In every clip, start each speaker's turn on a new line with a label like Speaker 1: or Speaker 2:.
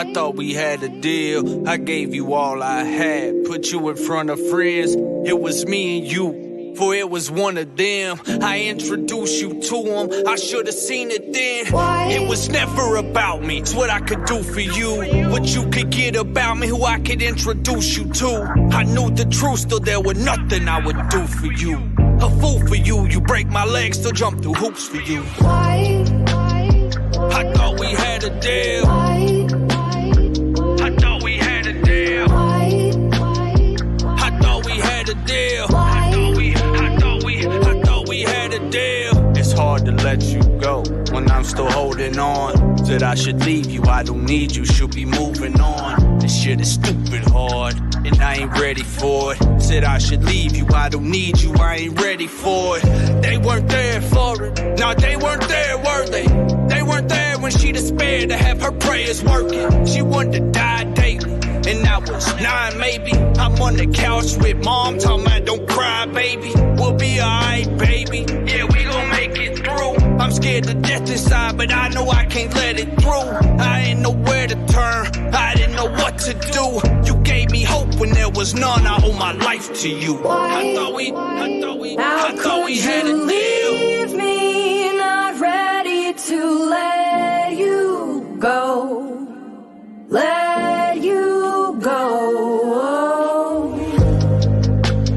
Speaker 1: I thought we had a deal. I gave you all I had, put you in front of friends. It was me and you, for it was one of them. I introduced you to them, I should have seen it then.
Speaker 2: Why?
Speaker 1: It was never about me, it's what I could do for you. What you could get about me, who I could introduce you to. I knew the truth, still there was nothing I would do for you. A fool for you, you break my legs, still jump through hoops for you.
Speaker 2: Why?
Speaker 1: I thought we had a deal.
Speaker 2: Why?
Speaker 1: I thought we had a deal.
Speaker 2: Why?
Speaker 1: I thought we had a deal.
Speaker 2: Why?
Speaker 1: I thought we had a deal. It's hard to let you go when I'm still holding on. Said I should leave you, I don't need you, should be moving on. This shit is stupid hard, and I ain't ready for it. Said I should leave you, I don't need you, I ain't ready for it. They weren't there for it, no, they weren't there, were they? They weren't there when she despaired to have her prayers working. She wanted to die daily, and I was 9 maybe. I'm on the couch with mom, talking about don't cry, baby. We'll be alright, baby. Yeah, we gon' make it through. I'm scared to death inside, but I know I can't let it through. I ain't know where to turn, I didn't know what to do. You gave me hope when there was none, I owe my life to you.
Speaker 2: Why?
Speaker 1: I thought we had a
Speaker 2: you
Speaker 1: deal.
Speaker 2: leave me not ready to let you go? Let you go.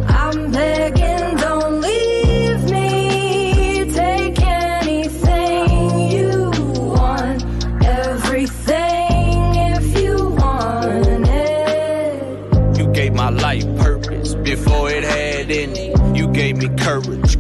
Speaker 2: I'm begging, don't leave me. Take anything you want, everything if you want it.
Speaker 1: You gave my life purpose before it had any. You gave me courage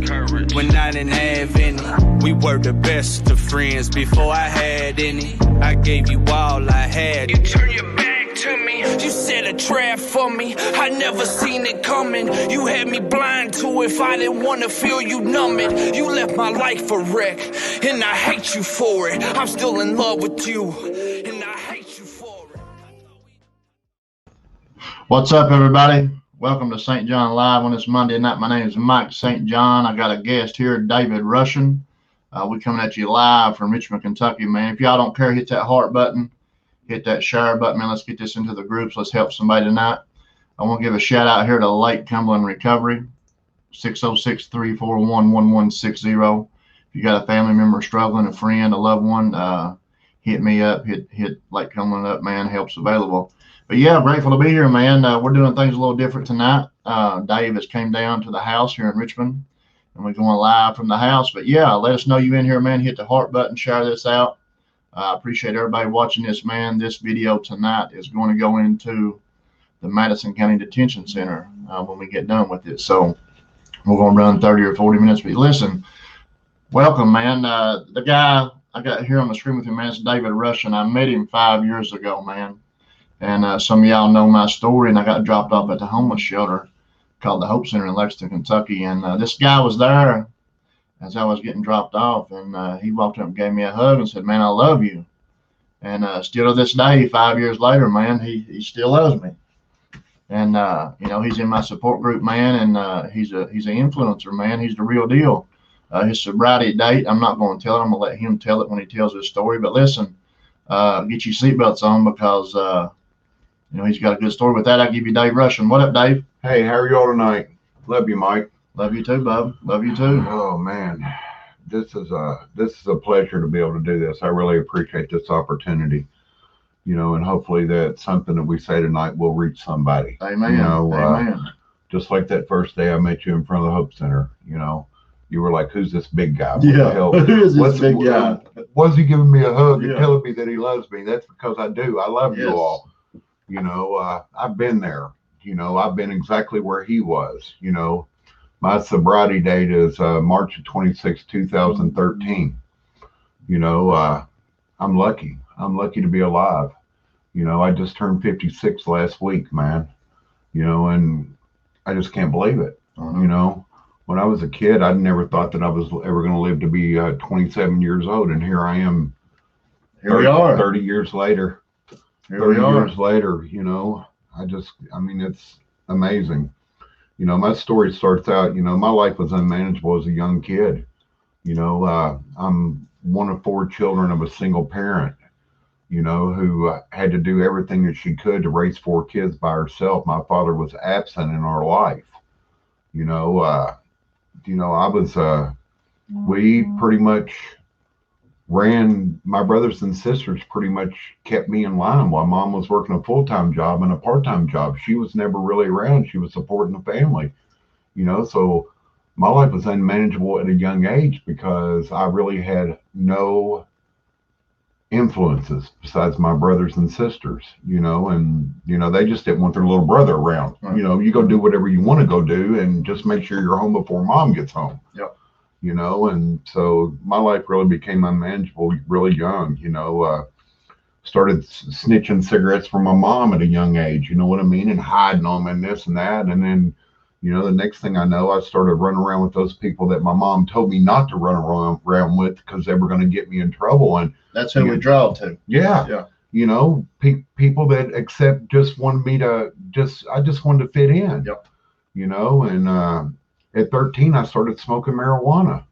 Speaker 1: when I didn't have any. We were the best of friends before I had any. I gave you all I had. You turned your back to me. You set a trap for me. I never seen it coming. You had me blind to if I didn't want to feel you numb it. You left my life a wreck, and I hate you for it. I'm still in love with you, and I hate you for it.
Speaker 3: What's up, everybody? Welcome to St. John Live on this Monday night. My name is Mike St. John. I got a guest here, David Russian. We're coming at you live from Richmond, Kentucky, man. If y'all don't care, hit that heart button, hit that share button, man. Let's get this into the groups. Let's help somebody tonight. I want to give a shout out here to Lake Cumberland Recovery, 606-341-1160. If you got a family member struggling, a friend, a loved one, hit me up, hit Lake Cumberland up, man. Help's available. But yeah, grateful to be here, man. We're doing things a little different tonight. Dave has came down to the house here in Richmond, and we're going live from the house. But yeah, let us know you in here, man. Hit the heart button, share this out. I appreciate everybody watching this, man. This video tonight is going to go into the Madison County Detention Center when we get done with it. So we're going to run 30 or 40 minutes. But listen, welcome, man. The guy I got here on the screen with him, man, is David Russian. I met him 5 years ago, man. And some of y'all know my story, and I got dropped off at the homeless shelter called the Hope Center in Lexington, Kentucky. And this guy was there as I was getting dropped off, and he walked up and gave me a hug and said, man, I love you. And still to this day, 5 years later, man, he still loves me. And, you know, he's in my support group, man, and he's an influencer, man. He's the real deal. His sobriety date, I'm not going to tell it. I'm going to let him tell it when he tells his story. But listen, get your seatbelts on because, you know, he's got a good story. With that, I give you Dave Russian. What up, Dave?
Speaker 4: Hey, how are y'all tonight? Love you, Mike.
Speaker 3: Love you too, bub. Love you too.
Speaker 4: Oh man, this is a pleasure to be able to do this. I really appreciate this opportunity. You know, and hopefully that something that we say tonight will reach somebody.
Speaker 3: Amen.
Speaker 4: You know,
Speaker 3: Amen.
Speaker 4: Just like that first day I met you in front of the Hope Center. You know, you were like, "Who's this big guy? What the hell?
Speaker 3: Who is this big guy?
Speaker 4: Was he giving me a hug and
Speaker 3: Yeah.
Speaker 4: telling me that he loves me? That's because I do. I love
Speaker 3: Yes.
Speaker 4: you all. You know, I've been there. You know, I've been exactly where he was. You know, my sobriety date is March 26, 2013. You know, I'm lucky. I'm lucky to be alive. You know, I just turned 56 last week, man. You know, and I just can't believe it. You know, when I was a kid, I never thought that I was ever going to live to be 27 years old. And here I am.
Speaker 3: Here we are.
Speaker 4: 30 years later.
Speaker 3: Here we are.
Speaker 4: Years later, you know, I mean, it's amazing. You know, my story starts out, you know, my life was unmanageable as a young kid. You know, I'm one of 4 children of a single parent. you know, who had to do everything that she could to raise 4 kids by herself. My father was absent in our life. You know, I was, we pretty much ran, my brothers and sisters pretty much kept me in line while mom was working a full-time job and a part-time job. She was never really around. She was supporting the family, you know, so my life was unmanageable at a young age because I really had no influences besides my brothers and sisters, you know, and, you know, they just didn't want their little brother around.
Speaker 3: Right.
Speaker 4: You know, you go do whatever you want to go do and just make sure you're home before mom gets home.
Speaker 3: Yep.
Speaker 4: You know, and so my life really became unmanageable really young, you know, started snitching cigarettes from my mom at a young age, you know what I mean, and hiding them and this and that. And then, you know, the next thing I know, I started running around with those people that my mom told me not to run around with because they were going to get me in trouble. And
Speaker 3: That's who we draw to.
Speaker 4: yeah,
Speaker 3: Yeah.
Speaker 4: you know, people that accept just wanted me to I just wanted to fit in.
Speaker 3: Yep.
Speaker 4: You know, and at 13, I started smoking marijuana,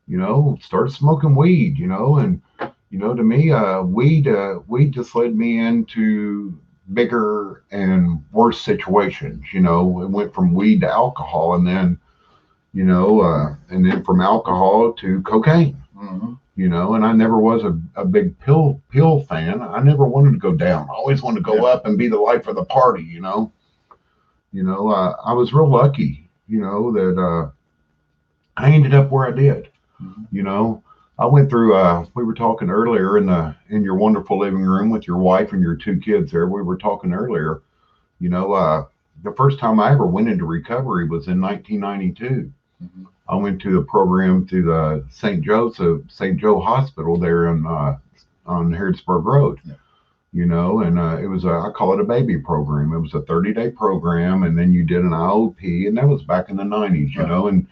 Speaker 4: you know, started smoking weed, you know, and, you know, to me, weed just led me into bigger and worse situations. You know, it went from weed to alcohol, and then, you know, and then from alcohol to cocaine.
Speaker 3: Mm-hmm.
Speaker 4: You know, and I never was a big pill fan. I never wanted to go down. I always wanted to go up and be the life of the party. You know, I was real lucky, you know, that I ended up where I did.
Speaker 3: Mm-hmm.
Speaker 4: You know, I went through. We were talking earlier in your wonderful living room with your wife and your 2 kids there. We were talking earlier. You know, the first time I ever went into recovery was in 1992.
Speaker 3: Mm-hmm.
Speaker 4: I went to the program through the St. Joe Hospital there on Harrodsburg Road.
Speaker 3: Yeah.
Speaker 4: You know, and it was I call it a baby program. It was a 30-day program, and then you did an IOP, and that was back in the 90s. You
Speaker 3: Right.
Speaker 4: know, and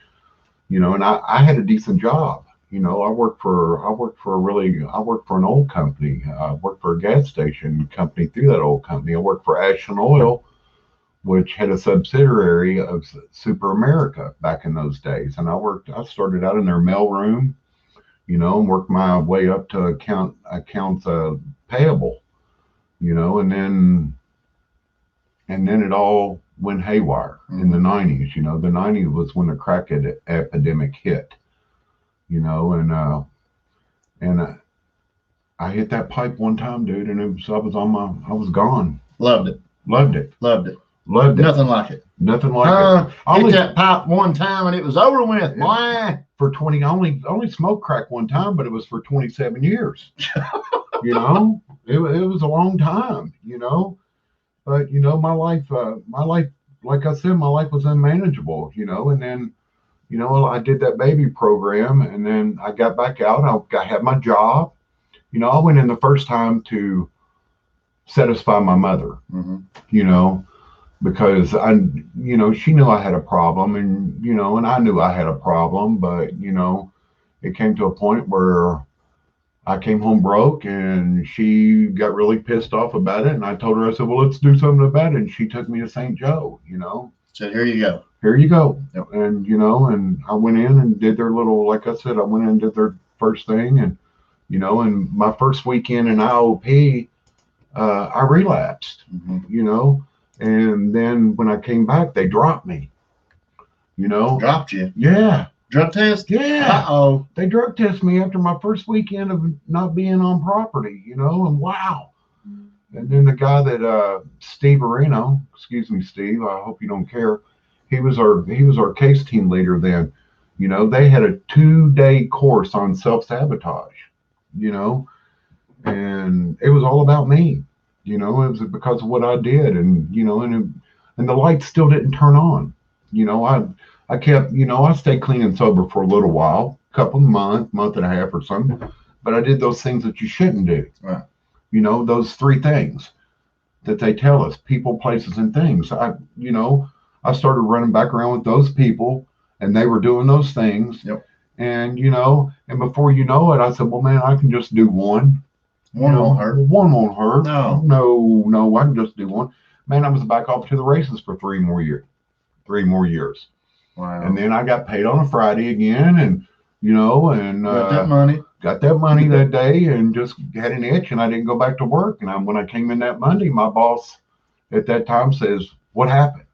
Speaker 4: you know, and I had a decent job. You know, I worked for an oil company. I worked for a gas station company through that oil company. I worked for Ashland Oil, which had a subsidiary of Super America back in those days. And I started out in their mail room, you know, and worked my way up to accounts payable, you know, and then it all went haywire in the 90s. You know, the 90s was when the crack epidemic hit, you know, and I hit that pipe one time, dude, and I was gone.
Speaker 3: Loved it.
Speaker 4: Loved it.
Speaker 3: Loved it.
Speaker 4: Loved it.
Speaker 3: Nothing like it.
Speaker 4: Nothing like it.
Speaker 3: Hit that pipe one time and it was over with. Boy.
Speaker 4: For 20, I only smoked crack one time, but it was for 27 years. You know, it was a long time, you know, but you know, my life, like I said, my life was unmanageable, you know, and then, you know, I did that baby program, and then I got back out. I had my job. You know, I went in the first time to satisfy my mother,
Speaker 3: Mm-hmm.
Speaker 4: you know, because you know, she knew I had a problem, and, you know, and I knew I had a problem, but, you know, it came to a point where I came home broke, and she got really pissed off about it. And I told her, I said, well, let's do something about it. And she took me to St. Joe, you know.
Speaker 3: So here you go.
Speaker 4: Here you go.
Speaker 3: Yep.
Speaker 4: And, you know, and I went in and did their little, like I said, I went in and did their first thing. And, you know, and my first weekend in IOP, I relapsed,
Speaker 3: Mm-hmm.
Speaker 4: you know. And then when I came back, they dropped me, you know.
Speaker 3: Dropped you.
Speaker 4: Yeah.
Speaker 3: Drug test?
Speaker 4: Yeah.
Speaker 3: Uh-oh.
Speaker 4: They drug tested me after my first weekend of not being on property, you know, and wow. And then the guy that Steve Areno, excuse me, Steve, I hope you don't care. He was our case team leader then. You know, they had a 2-day course on self-sabotage, you know, and it was all about me. You know, it was because of what I did, and, you know, and the lights still didn't turn on. You know, I kept, you know, I stayed clean and sober for a little while, couple of month and a half or something, but I did those things that you shouldn't do.
Speaker 3: Right.
Speaker 4: You know, those 3 things that they tell us: people, places, and things. You know, I started running back around with those people, and they were doing those things.
Speaker 3: Yep.
Speaker 4: And, you know, and before you know it, I said, well, man, I can just do one.
Speaker 3: One won't hurt.
Speaker 4: One won't hurt.
Speaker 3: No.
Speaker 4: I can just do one. Man, I was back off to the races for 3 more years.
Speaker 3: Wow.
Speaker 4: And then I got paid on a Friday again, and, you know, and
Speaker 3: Got that money.
Speaker 4: got that money that day and just had an itch, and I didn't go back to work. And when I came in that Monday, my boss at that time says, "What happened?"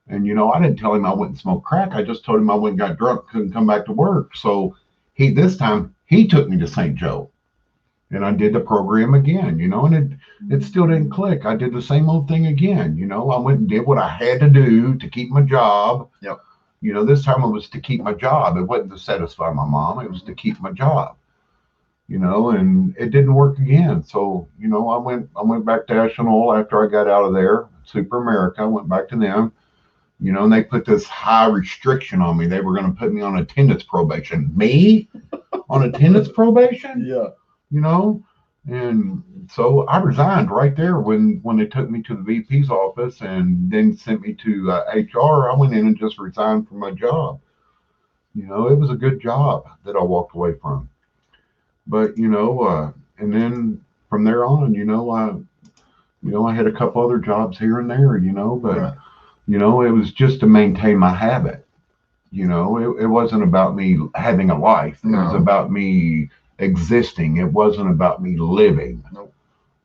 Speaker 4: And I didn't tell him I went and smoked crack. I just told him I went and got drunk, couldn't come back to work. So this time he took me to St. Joe, and I did the program again, and it still didn't click. I did the same old thing again. I went and did what I had to do to keep my job.
Speaker 3: Yep.
Speaker 4: This time it was to keep my job. It wasn't to satisfy my mom. It was to keep my job. And it didn't work again. So, I went back to National after I got out of there, Super America. I went back to them, and they put this high restriction on me. They were going to put me on attendance probation. Me on attendance probation?
Speaker 3: Yeah.
Speaker 4: And so I resigned right there when they took me to the VP's office and then sent me to HR. I went in and just resigned from my job. It was a good job that I walked away from. But, and then from there on, I had a couple other jobs here and there, but,
Speaker 3: Right.
Speaker 4: It was just to maintain my habit. It wasn't about me having a life. It was
Speaker 3: No.
Speaker 4: about me existing. It wasn't about me living.
Speaker 3: Nope.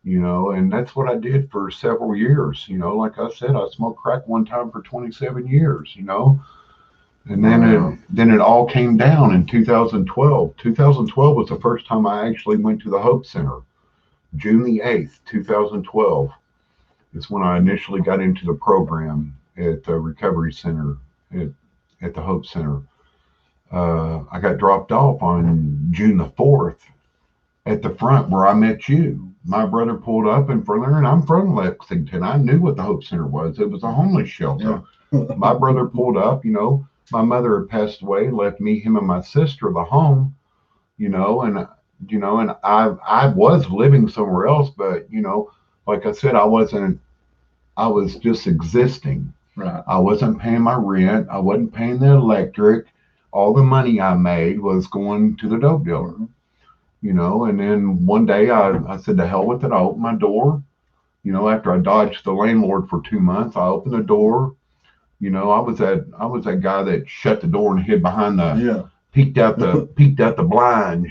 Speaker 4: And that's what I did for several years. Like I said, I smoked crack one time for 27 years, and then it all came down in 2012. 2012 was the first time I actually went to the Hope Center. June the 8th, 2012 is when I initially got into the program at the Recovery Center at the Hope Center. I got dropped off on June the 4th at the front where I met you. My brother pulled up in front of there, and I'm from Lexington. I knew what the Hope Center was. It was a homeless shelter.
Speaker 3: Yeah.
Speaker 4: My brother pulled up, my mother had passed away, left me, him, and my sister the home, and I was living somewhere else, but like I said, I was just existing.
Speaker 3: Right.
Speaker 4: I wasn't paying my rent. I wasn't paying the electric. All the money I made was going to the dope dealer, and then one day I said, to hell with it. I opened my door, after I dodged the landlord for 2 months. I opened the door. I was that guy that shut the door and hid behind peeked out the blinds,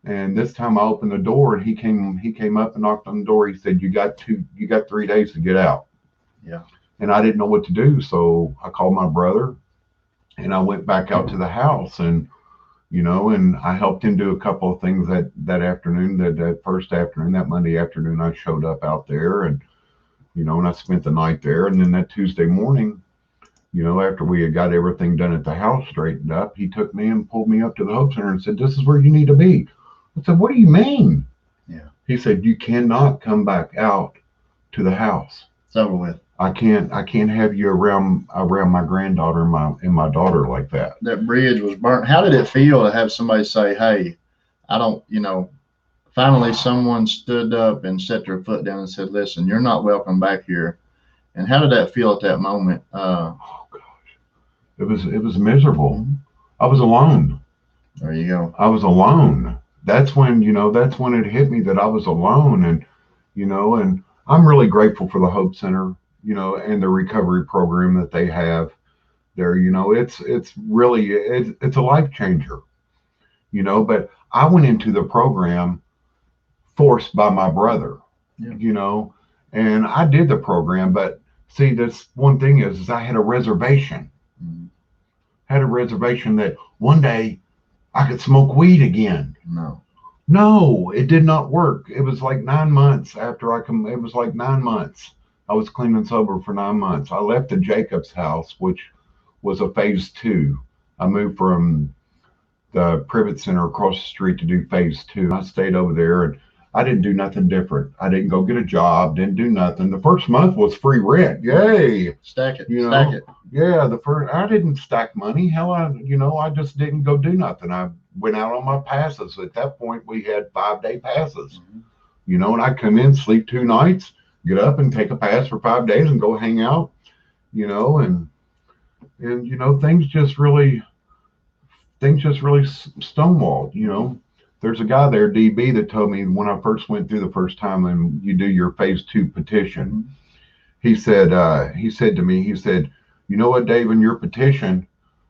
Speaker 4: and this time I opened the door and he came up and knocked on the door. He said, you got 3 days to get out.
Speaker 3: Yeah.
Speaker 4: And I didn't know what to do. So I called my brother and I went back out to the house and I helped him do a couple of things that afternoon, that first afternoon, that Monday afternoon, I showed up out there and I spent the night there. And then that Tuesday morning, after we had got everything done at the house straightened up, he took me and pulled me up to the Hope Center and said, this is where you need to be. I said, what do you mean?
Speaker 3: Yeah.
Speaker 4: He said, you cannot come back out to the house.
Speaker 3: It's over with.
Speaker 4: I can't have you around my granddaughter and my daughter like that.
Speaker 3: That bridge was burnt. How did it feel to have somebody say, hey, I don't, finally someone stood up and set their foot down and said, listen, you're not welcome back here. And how did that feel at that moment?
Speaker 4: Oh gosh, it was miserable. I was alone.
Speaker 3: There you go.
Speaker 4: I was alone. That's when it hit me that I was alone. And, and I'm really grateful for the Hope Center, and the recovery program that they have there. It's really, it's a life changer, but I went into the program forced by my brother, and I did the program, but see, this one thing is I had a reservation.
Speaker 3: Mm-hmm.
Speaker 4: Had a reservation that one day I could smoke weed again. No, it did not work. It was like 9 months after it was like 9 months. I was clean and sober for 9 months. I left the Jacobs house, which was a phase 2. I moved from the Privet Center across the street to do phase 2. I stayed over there and I didn't do nothing different. I didn't go get a job, didn't do nothing. The first month was free rent. Yay.
Speaker 3: Stack it.
Speaker 4: Stack it. Yeah, I didn't stack money. Hell, I just didn't go do nothing. I went out on my passes. At that point, we had 5-day passes, and I'd come in, sleep 2 nights, get up and take a pass for 5 days and go hang out, and things just really stonewalled, There's a guy there, DB, that told me when I first went through the first time and you do your phase 2 petition, he said to me, you know what, Dave, in your petition,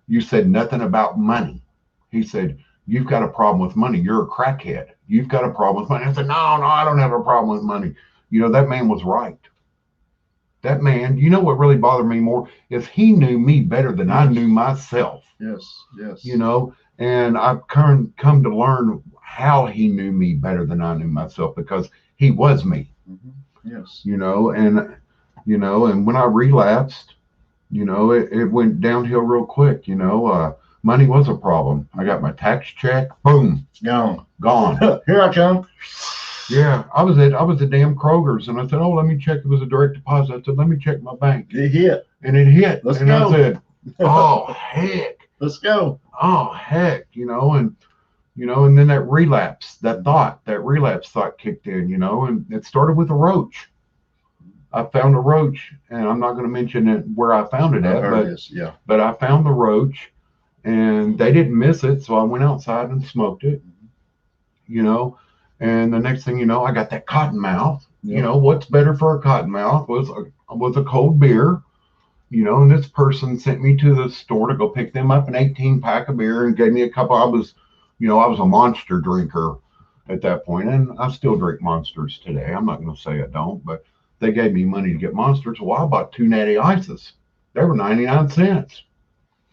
Speaker 4: you said nothing about money. He said, you've got a problem with money. You're a crackhead. You've got a problem with money. I said, no, I don't have a problem with money. You know, that man was right. That man, you know what really bothered me more is he knew me better than I knew myself.
Speaker 3: Yes. Yes.
Speaker 4: You know, and I've come to learn how he knew me better than I knew myself, because he was me.
Speaker 3: Yes.
Speaker 4: You know, and when I relapsed, you know, it went downhill real quick. You know, money was a problem. I got my tax check, boom,
Speaker 3: Gone.
Speaker 4: Here I come. Yeah, I was at damn Kroger's, and I said, oh, let me check. It was a direct deposit. I said, let me check my bank.
Speaker 3: It hit.
Speaker 4: And it hit.
Speaker 3: Let's
Speaker 4: and
Speaker 3: go.
Speaker 4: I said, oh heck.
Speaker 3: Let's go.
Speaker 4: Oh heck, you know, and then that relapse thought kicked in, you know, and it started with a roach. I found a roach, and I'm not going to mention it where I found it at, but I found the roach, and they didn't miss it, so I went outside and smoked it, you know, and the next thing you know, I got that cotton mouth.
Speaker 3: Yeah.
Speaker 4: You know, what's better for a cotton mouth was a cold beer, you know, and this person sent me to the store to go pick them up an 18-pack of beer and gave me a couple. I was a monster drinker at that point, and I still drink Monsters today. I'm not going to say I don't, but they gave me money to get Monsters. Well, I bought 2 Natty Ices. They were 99 cents.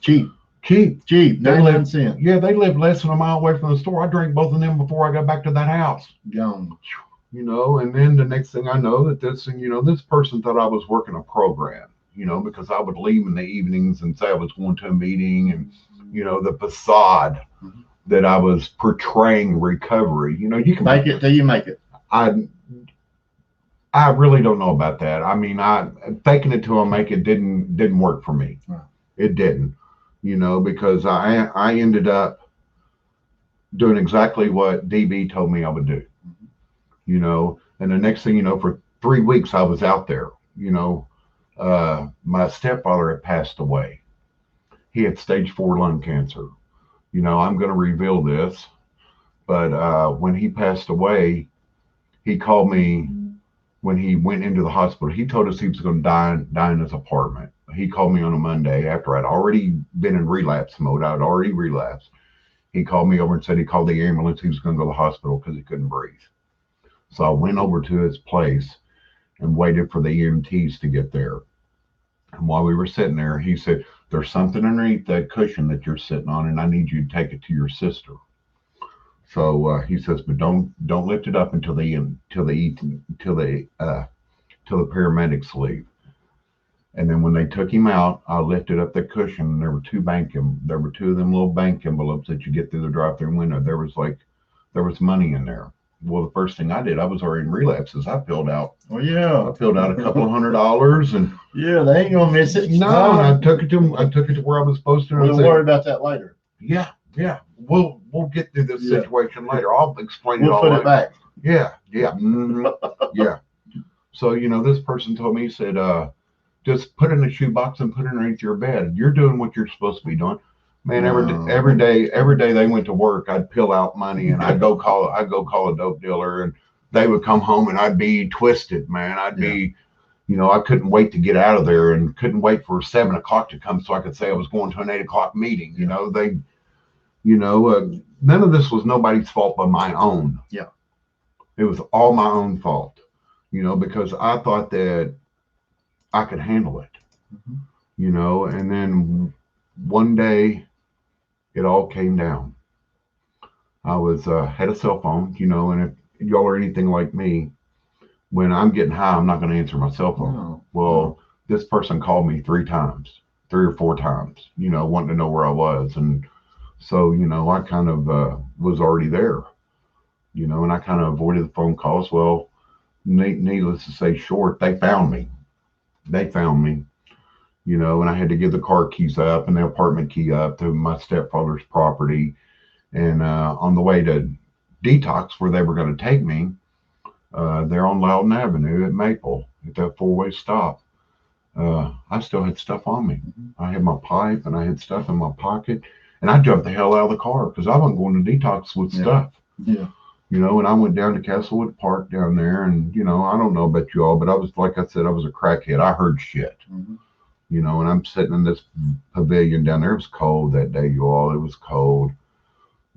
Speaker 3: Cheap. 99 cents.
Speaker 4: Yeah, they lived less than a mile away from the store. I drank both of them before I got back to that house.
Speaker 3: Gone.
Speaker 4: You know, and then the next thing I know that this person thought I was working a program, you know, because I would leave in the evenings and say I was going to a meeting, and, you know, the facade that I was portraying recovery. You know, you can
Speaker 3: make it till you make it.
Speaker 4: I really don't know about that. I mean, faking it till I make it didn't work for me.
Speaker 3: Right.
Speaker 4: It didn't, you know, because I ended up doing exactly what DB told me I would do, you know, and the next thing you know, for 3 weeks I was out there, you know. My stepfather had passed away. He had stage 4 lung cancer. You know, I'm going to reveal this, but when he passed away, he called me when he went into the hospital. He told us he was going to die in his apartment. He called me on a Monday after I'd already been in relapse mode. I'd already relapsed. He called me over and said he called the ambulance. He was going to go to the hospital because he couldn't breathe. So I went over to his place and waited for the EMTs to get there. And while we were sitting there, he said, there's something underneath that cushion that you're sitting on, and I need you to take it to your sister. So he says, but don't lift it up until the paramedics leave. And then when they took him out, I lifted up the cushion, and there were two of them little bank envelopes that you get through the drive-through window. There was money in there. Well, the first thing I did, I was already in relapses. I filled out.
Speaker 3: Oh yeah.
Speaker 4: I filled out a couple of $100, and
Speaker 3: yeah, they ain't gonna miss it.
Speaker 4: No, and I took it to where I was supposed to.
Speaker 3: We'll worry about that later.
Speaker 4: Yeah. We'll get through this situation later. I'll explain it all.
Speaker 3: We'll put it back.
Speaker 4: Yeah. Yeah. So, you know, this person told me, he said, just put it in a shoebox and put it underneath your bed. You're doing what you're supposed to be doing. Man, every day they went to work, I'd peel out money, and I'd go call a dope dealer, and they would come home, and I'd be twisted, man. I'd be, you know, I couldn't wait to get out of there, and couldn't wait for 7 o'clock to come so I could say I was going to an 8 o'clock meeting. You know, none of this was nobody's fault but my own.
Speaker 3: Yeah. It
Speaker 4: was all my own fault, you know, because I thought that I could handle it, you know, and then one day it all came down. I had a cell phone, you know, and if y'all are anything like me, when I'm getting high, I'm not going to answer my cell phone.
Speaker 3: No.
Speaker 4: Well, this person called me 3 or 4 times, you know, wanting to know where I was. And so, you know, I kind of was already there, you know, and I kind of avoided the phone calls. Well, needless to say short, they found me, you know, and I had to give the car keys up and the apartment key up to my stepfather's property. And on the way to detox, where they were going to take me, there on Loudon Avenue at Maple, at that 4-way stop, I still had stuff on me. I had my pipe and I had stuff in my pocket, and I jumped the hell out of the car because I wasn't going to detox with stuff.
Speaker 3: Yeah.
Speaker 4: You know, and I went down to Castlewood Park down there, and, you know, I don't know about you all, but I was, like I said, I was a crackhead. I heard shit. You know, and I'm sitting in this pavilion down there. It was cold that day, you all. It was cold.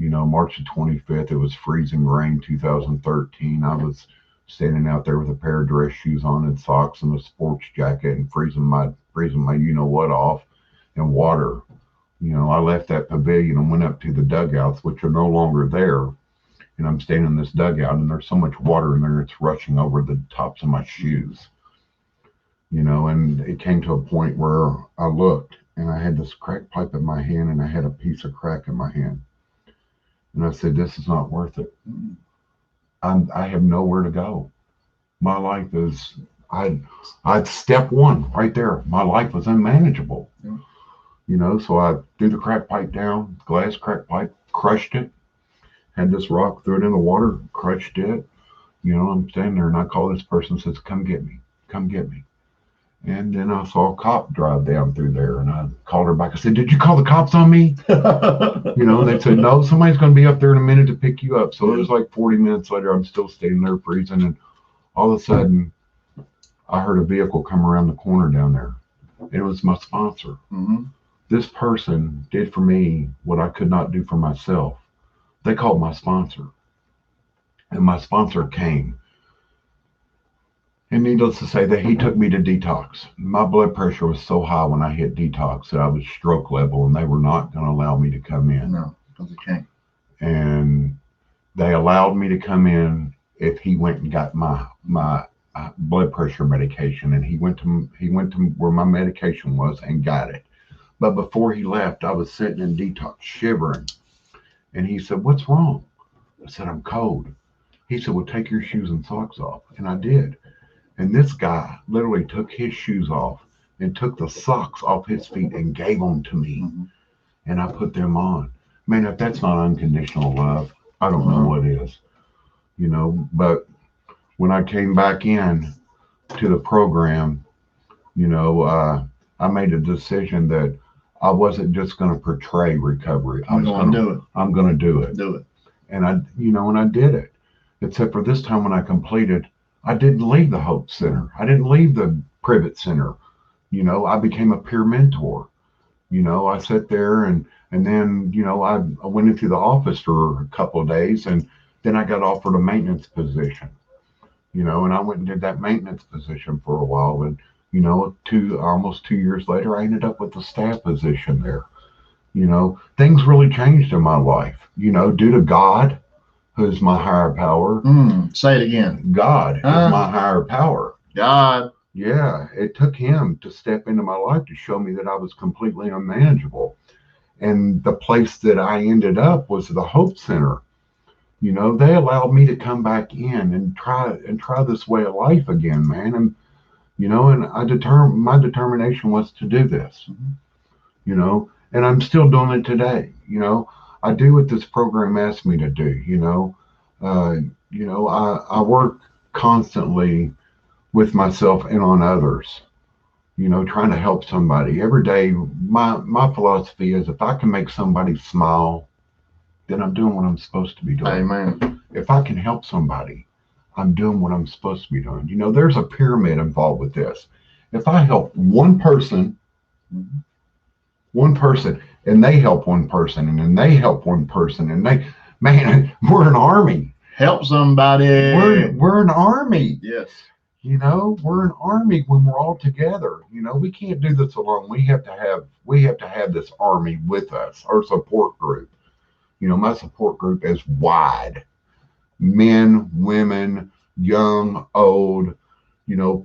Speaker 4: March the 25th, it was freezing rain, 2013. I was standing out there with a pair of dress shoes on and socks and a sports jacket and freezing my what off and water. I left that pavilion and went up to the dugouts, which are no longer there. And I'm standing in this dugout and there's so much water in there, it's rushing over the tops of my shoes. And it came to a point where I looked and I had this crack pipe in my hand and I had a piece of crack in my hand. And I said, this is not worth it. I have nowhere to go. My life is, I'd step one right there. My life was unmanageable. Yeah. So I threw the crack pipe down, glass crack pipe, crushed it, had this rock, threw it in the water, crushed it. I'm standing there and I call this person and says, come get me, come get me. And then I saw a cop drive down through there and I called her back. I said, did you call the cops on me? And they said, no, somebody's going to be up there in a minute to pick you up. So it was like 40 minutes later, I'm still standing there freezing. And all of a sudden I heard a vehicle come around the corner down there. It was my sponsor. Mm-hmm. This person did for me what I could not do for myself. They called my sponsor and my sponsor came. And needless to say that he took me to detox. My blood pressure was so high when I hit detox that I was stroke level and they were not going to allow me to come in.
Speaker 3: No, because they can't.
Speaker 4: And they allowed me to come in if he went and got my blood pressure medication. And he went to where my medication was and got it. But before he left, I was sitting in detox shivering. And he said, what's wrong? I said, I'm cold. He said, well, take your shoes and socks off. And I did. And this guy literally took his shoes off and took the socks off his feet and gave them to me. Mm-hmm. And I put them on. Man, if that's not unconditional love, I don't know what is. But when I came back in to the program, I made a decision that I wasn't just going to portray recovery. I'm going to do it. I'm going to do it.
Speaker 3: Do it.
Speaker 4: And I did it. Except for this time when I completed, I didn't leave the Hope Center. I didn't leave the Privet Center. I became a peer mentor. I sat there and then, I went into the office for a couple of days and then I got offered a maintenance position, and I went and did that maintenance position for a while. And, almost 2 years later, I ended up with the staff position there. Things really changed in my life, due to God, who's my higher power.
Speaker 3: Say it again.
Speaker 4: God is my higher power.
Speaker 3: God.
Speaker 4: Yeah, it took him to step into my life to show me that I was completely unmanageable. And the place that I ended up was the Hope Center. They allowed me to come back in and try this way of life again, man. And and my determination was to do this. And I'm still doing it today. I do what this program asks me to do. I work constantly with myself and on others, trying to help somebody every day. My philosophy is if I can make somebody smile, then I'm doing what I'm supposed to be doing.
Speaker 3: Amen.
Speaker 4: If I can help somebody, I'm doing what I'm supposed to be doing. There's a pyramid involved with this. If I help one person, and they help one person, and then they help one person, and we're an army.
Speaker 3: Help somebody.
Speaker 4: We're an army.
Speaker 3: Yes.
Speaker 4: We're an army when we're all together. We can't do this alone. We have to have this army with us, our support group. My support group is wide. Men, women, young, old,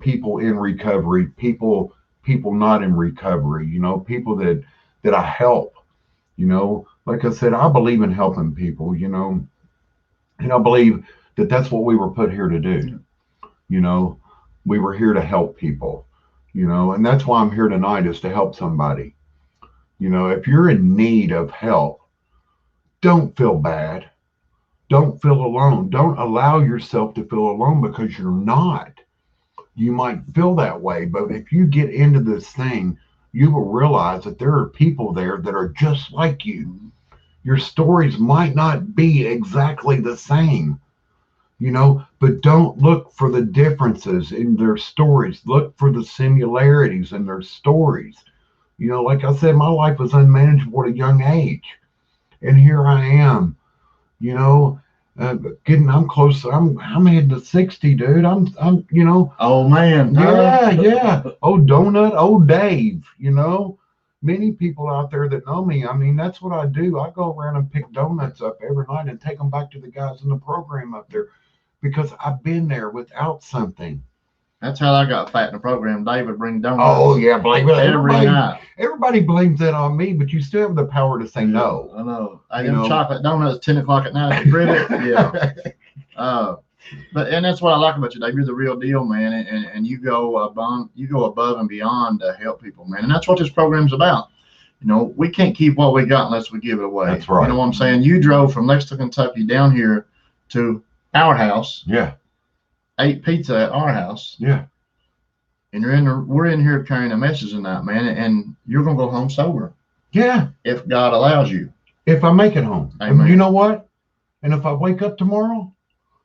Speaker 4: people in recovery, people not in recovery, people that I help, like I said, I believe in helping people, and I believe that that's what we were put here to do. We were here to help people, and that's why I'm here tonight, is to help somebody. If you're in need of help, don't feel bad. Don't feel alone. Don't allow yourself to feel alone, because you're not. You might feel that way, but if you get into this thing, you will realize that there are people there that are just like you. Your stories might not be exactly the same, but don't look for the differences in their stories. Look for the similarities in their stories. Like I said, my life was unmanageable at a young age. And here I am, you know, I'm close. I'm heading to 60, dude. I'm, you know,
Speaker 3: Oh man.
Speaker 4: yeah. Old Donut, old Dave, you know. Many people out there that know me, I mean, that's what I do. I go around and pick donuts up every night and take them back to the guys in the program up there because I've been there without something.
Speaker 3: That's how I got fat in the program. Dave would bring donuts.
Speaker 4: Oh yeah, blame it.
Speaker 3: every night.
Speaker 4: Everybody blames that on me, but you still have the power to say no.
Speaker 3: I know. I
Speaker 4: You
Speaker 3: them
Speaker 4: know.
Speaker 3: chocolate donuts 10 o'clock at night at the Privet. Yeah. And that's what I like about you, Dave. You're the real deal, man, and you go above and beyond to help people, man. And that's what this program's about. You know, we can't keep what we got unless we give it away.
Speaker 4: That's right.
Speaker 3: You know what I'm saying? You drove from Lexington, Kentucky down here to our house,
Speaker 4: Yeah,
Speaker 3: ate pizza at our house,
Speaker 4: yeah.
Speaker 3: and we're in here carrying a message tonight, man, and you're gonna go home sober
Speaker 4: Yeah,
Speaker 3: if God allows you.
Speaker 4: if I make it home.
Speaker 3: Amen.
Speaker 4: And you know what? And if I wake up tomorrow,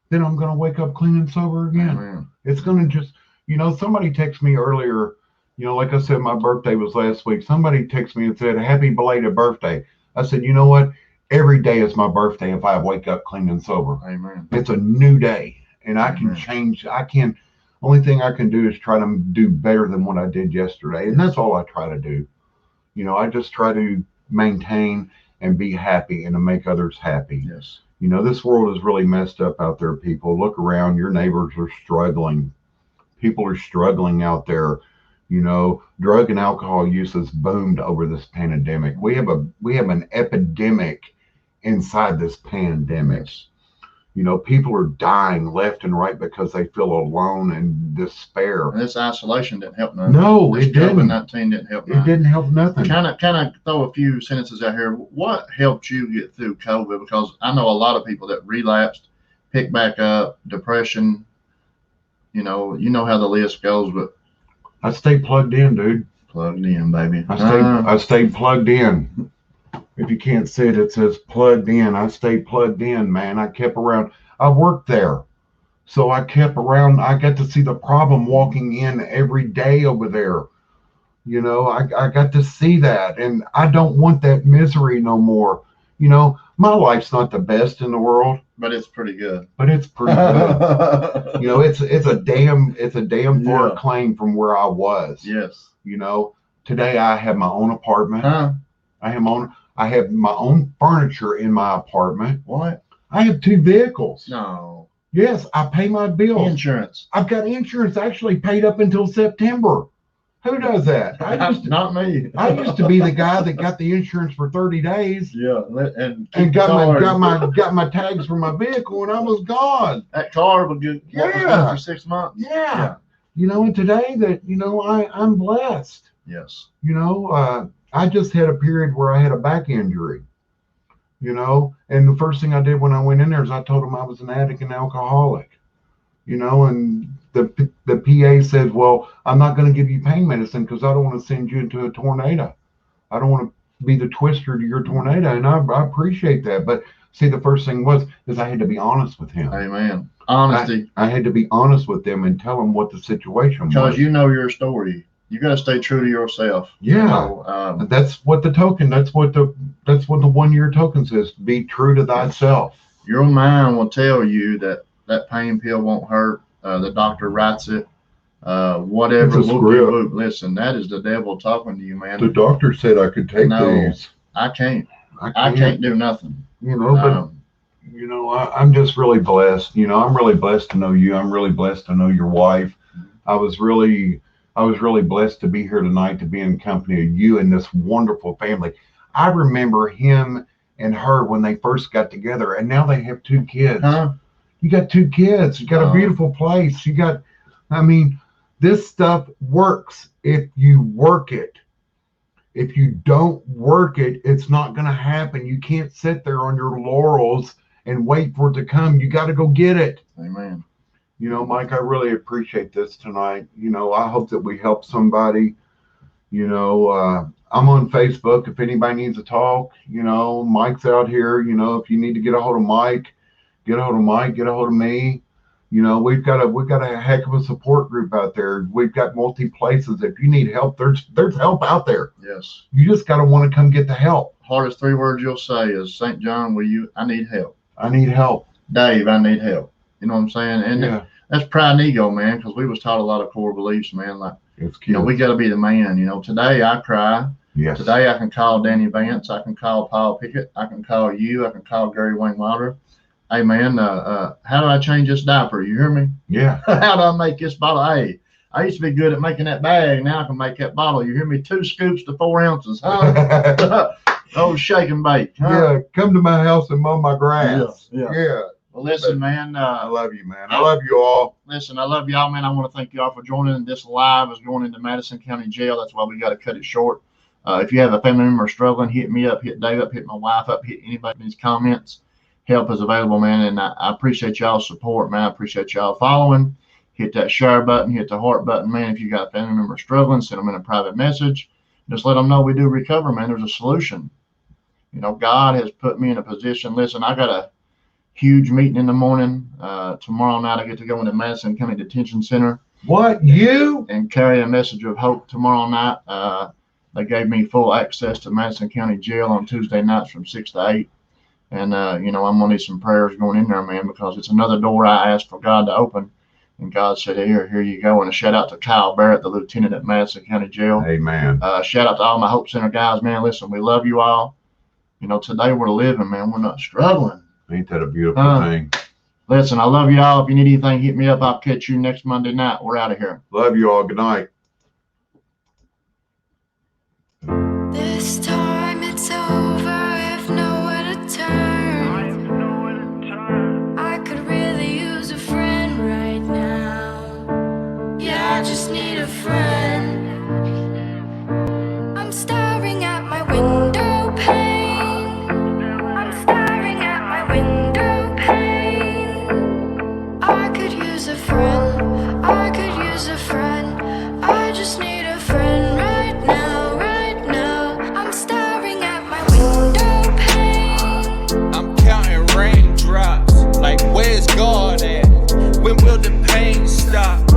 Speaker 4: then I'm going to wake up clean and sober again.
Speaker 3: Amen.
Speaker 4: It's going to just, you know, somebody texted me earlier, you know, like I said, my birthday was last week. Somebody texted me and said, happy belated birthday. I said, you know what? Every day is my birthday if I wake up clean and sober.
Speaker 3: Amen.
Speaker 4: It's a new day and I can
Speaker 3: Amen.
Speaker 4: change. Only thing I can do is try to do better than what I did yesterday. And that's all I try to do. You know, I just try to maintain and be happy and to make others happy.
Speaker 3: Yes.
Speaker 4: You know, this world is really messed up out there, people. Look around. Your neighbors are struggling. People are struggling out there. You know, drug and alcohol use has boomed over this pandemic. We have an epidemic inside this pandemic.
Speaker 3: Yes.
Speaker 4: You know, people are dying left and right because they feel alone and despair.
Speaker 3: And this isolation didn't help none.
Speaker 4: No,
Speaker 3: This
Speaker 4: it didn't.
Speaker 3: COVID-19 didn't help
Speaker 4: It
Speaker 3: none.
Speaker 4: didn't help nothing.
Speaker 3: Kind of throw a few sentences out here. What helped you get through COVID? Because I know a lot of people that relapsed, picked back up, depression. You know how the list goes, but
Speaker 4: I stayed plugged in, dude.
Speaker 3: plugged in, baby.
Speaker 4: I stayed plugged in. If you can't see it, it says plugged in. I stayed plugged in, man. I kept around. I worked there. So I kept around. I got to see the problem walking in every day over there. You know, I got to see that. And I don't want that misery no more. You know, my life's not the best in the world,
Speaker 3: But it's pretty good.
Speaker 4: but it's pretty good. You know, it's a damn far
Speaker 3: Yeah.
Speaker 4: claim from where I was.
Speaker 3: Yes.
Speaker 4: You know, today I have my own apartment.
Speaker 3: Huh?
Speaker 4: I have my own furniture in my apartment.
Speaker 3: What?
Speaker 4: I have 2 vehicles.
Speaker 3: No.
Speaker 4: Yes, I pay my bills.
Speaker 3: Insurance.
Speaker 4: I've got insurance actually paid up until September. Who does that?
Speaker 3: Not me.
Speaker 4: I used to be the guy that got the insurance for 30 days
Speaker 3: Yeah, and
Speaker 4: and got
Speaker 3: cars.
Speaker 4: my tags for my vehicle and I was gone.
Speaker 3: That car would get what was
Speaker 4: Yeah.
Speaker 3: done for 6 months.
Speaker 4: Yeah. You know, and today that, you know, I'm blessed.
Speaker 3: Yes.
Speaker 4: You know, I just had a period where I had a back injury, you know, and the first thing I did when I went in there is I told them I was an addict and alcoholic, you know, and the PA said, well, I'm not going to give you pain medicine because I don't want to send you into a tornado. I don't want to be the twister to your tornado. And I appreciate that. But see, the first thing is I had to be honest with him.
Speaker 3: Amen. Honesty.
Speaker 4: I had to be honest with them and tell them what the situation
Speaker 3: Because
Speaker 4: was.
Speaker 3: you know your story. You got to stay true to yourself.
Speaker 4: Yeah.
Speaker 3: You know,
Speaker 4: That's what the 1 year token says. Be true to thyself.
Speaker 3: your mind will tell you that pain pill won't hurt. The doctor writes it. Whatever.
Speaker 4: It's a
Speaker 3: whoop-de-whoop.
Speaker 4: script.
Speaker 3: Listen, that is the devil talking to you, man.
Speaker 4: The doctor said I could take
Speaker 3: No.
Speaker 4: these.
Speaker 3: I can't.
Speaker 4: I
Speaker 3: I can't do nothing.
Speaker 4: You know, but you know, I'm just really blessed. You know, I'm really blessed to know you. I'm really blessed to know your wife. I was really blessed to be here tonight, to be in company of you and this wonderful family. I remember him and her when they first got together, and now they have 2 kids.
Speaker 3: Huh?
Speaker 4: You got 2 kids. You got a
Speaker 3: Oh.
Speaker 4: beautiful place. I mean, this stuff works if you work it. If you don't work it, it's not going to happen. You can't sit there on your laurels and wait for it to come. You got to go get it.
Speaker 3: Amen.
Speaker 4: You know, Mike, I really appreciate this tonight. You know, I hope that we help somebody. You know, I'm on Facebook. If anybody needs to talk, you know, Mike's out here. You know, if you need to get a hold of Mike, get a hold of Mike, get a hold of me. You know, we've got a heck of a support group out there. We've got multi places. If you need help, there's help out there.
Speaker 3: Yes.
Speaker 4: You just got to want to come get the help.
Speaker 3: Hardest 3 words you'll say is, St. John, I need help.
Speaker 4: I need help.
Speaker 3: Dave, I need help. You know what I'm saying? And
Speaker 4: Yeah,
Speaker 3: that's pride and ego, man, because we was taught a lot of core beliefs, man. Like,
Speaker 4: it's
Speaker 3: you know,
Speaker 4: cute.
Speaker 3: we got to be the man. You know, today I cry.
Speaker 4: Yes.
Speaker 3: Today I can call Danny Vance. I can call Paul Pickett. I can call you. I can call Gary Wayne Wilder. Hey, man, how do I change this diaper? You hear me?
Speaker 4: Yeah.
Speaker 3: How do I make this bottle? Hey, I used to be good at making that bag. Now I can make that bottle. You hear me? 2 scoops to 4 ounces. Huh? Oh, shake and bake. Huh?
Speaker 4: Yeah. Come to my house and mow my grass.
Speaker 3: Yeah.
Speaker 4: Yeah.
Speaker 3: Well, listen, man.
Speaker 4: I love you, man. I love you all.
Speaker 3: Listen, I love y'all, man. I want to thank y'all for joining. This live is going into Madison County Jail. That's why we got to cut it short. If you have a family member struggling, hit me up, hit Dave up, hit my wife up, hit anybody in these comments. Help is available, man. And I appreciate y'all's support, man. I appreciate y'all following. Hit that share button, hit the heart button, man. If you got a family member struggling, send them in a private message. Just let them know we do recover, man. There's a solution. You know, God has put me in a position. Listen, I got a huge meeting in the morning. Tomorrow night, I get to go into Madison County Detention Center.
Speaker 4: What? You?
Speaker 3: And carry a message of hope tomorrow night. They gave me full access to Madison County Jail on Tuesday nights from 6 to 8. And, you know, I'm going to need some prayers going in there, man, because it's another door I asked for God to open. And God said, here you go. And a shout out to Kyle Barrett, the lieutenant at Madison County Jail.
Speaker 4: Amen.
Speaker 3: Shout out to all my Hope Center guys, man. Listen, we love you all. You know, today we're living, man. We're not struggling.
Speaker 4: Ain't that a beautiful thing?
Speaker 3: Listen, I love y'all. If you need anything, hit me up. I'll catch you next Monday night. We're out of here.
Speaker 4: Love you all. Good night.
Speaker 2: This time it's over, I've nowhere to turn. I could really use a friend right now. Yeah, I just need a friend. I'm staring at my window pane. I'm staring at my window pane. I could use a friend. I could use a friend. I just need a friend right now, right now. I'm staring at my window pane.
Speaker 1: I'm counting raindrops, like where's God at? When will the pain stop?